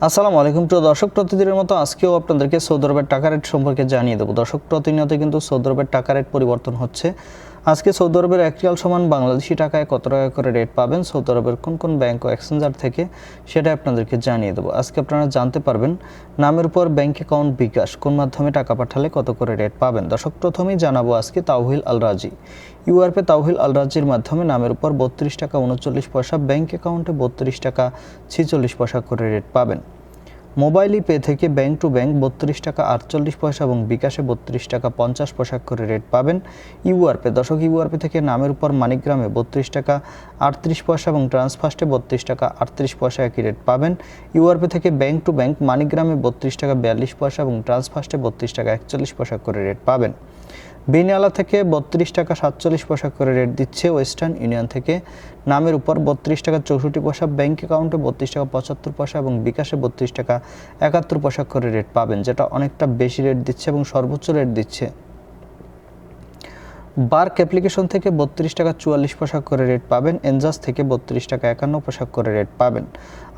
আসসালামু আলাইকুম প্রিয় দর্শক, প্রতিদিনের মতো আজকেও আপনাদেরকে সৌদি আরবের টাকা রেট সম্পর্কে জানিয়ে দেবো। দর্শক, প্রতিনিয়ত কিন্তু সৌদি আরবের টাকা রেট পরিবর্তন হচ্ছে। আজকে সৌদি আরবের 1 রিয়াল সমান বাংলাদেশি টাকায় কত টাকা করে রেট পাবেন সৌদি আরবের কোন কোন ব্যাংক ও এক্সচেঞ্জার থেকে, সেটা আপনাদেরকে জানিয়ে দেবো। আজকে আপনারা জানতে পারবেন নামের উপর ব্যাংক অ্যাকাউন্ট বিকাশ কোন মাধ্যমে টাকা পাঠালে কত করে রেট পাবেন। দর্শক, প্রথমেই জানাবো আজকে তাওহিল আল রাজি। ইউআরপে তাওহিল আল রাজির মাধ্যমে নামের উপর 32 টাকা 39 পয়সা, ব্যাংক অ্যাকাউন্টে 32 টাকা 46 পয়সা করে রেট পাবেন। মোবাইল পে থেকে ব্যাংক টু ব্যাংক 32 টাকা 48 পয়সা এবং বিকাশে 32 টাকা 50 পয়সা করে রেট পাবেন। ইউআরপে দর্শক, ইউআরপে থেকে নামের উপর মানিগ্রামে 32 টাকা 38 পয়সা এবং ট্রান্সফার্স্টে 32 টাকা 38 পয়সা একই রেট পাবেন। ইউআরপে থেকে ব্যাংক টু ব্যাংক মানিগ্রামে 32 টাকা 42 পয়সা এবং ট্রান্সফার্স্টে 32 টাকা 41 পয়সা করে রেট পাবেন। বিনিয়ালা থেকে 32 টাকা 47 পয়সা করে রেট দিচ্ছে। ওয়েস্টার্ন ইউনিয়ন থেকে নামের উপর 32 টাকা 64 পয়সা, ব্যাংক অ্যাকাউন্টে 32 টাকা 75 পয়সা এবং বিকাশে 32 টাকা 71 পয়সা করে রেট পাবেন, যেটা অনেকটা বেশি রেট দিচ্ছে এবং সর্বোচ্চ রেট দিচ্ছে। বার্ক অ্যাপ্লিকেশন থেকে 32 টাকা 44 পয়সা করে রেট পাবেন। এনজাস থেকে 32 টাকা 51 পয়সা করে রেট পাবেন।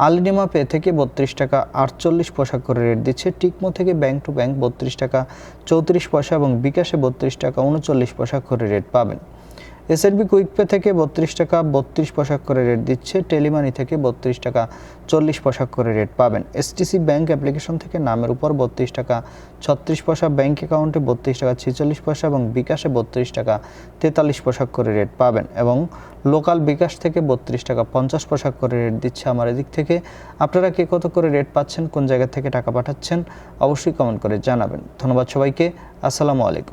আলিনিমা পে থেকে 32 টাকা 48 পয়সা করে রেট দিচ্ছে। টিকমো থেকে ব্যাংক টু ব্যাংক 32 টাকা 34 পয়সা এবং বিকাশে 32 টাকা 39 পয়সা করে রেট পাবেন। এসএনবি কুইক পে থেকে 32 টাকা 32 পয়সা করে রেট দিচ্ছে। টেলিমানি থেকে 32 টাকা 40 পয়সা করে রেট পাবেন। এসটিসি ব্যাংক অ্যাপ্লিকেশন থেকে নামের উপর 32 টাকা 36 পয়সা, ব্যাংক অ্যাকাউন্টে 32 টাকা 46 পয়সা এবং বিকাশে 32 টাকা 43 পয়সা করে রেট পাবেন। এবং লোকাল বিকাশ থেকে 32 টাকা 50 পয়সা করে রেট দিচ্ছে আমার এদিক থেকে। আপনারা কে কত করে রেট পাচ্ছেন, কোন জায়গা থেকে টাকা পাঠাচ্ছেন, অবশ্যই কমেন্ট করে জানাবেন। ধন্যবাদ সবাইকে। আসসালামু আলাইকুম।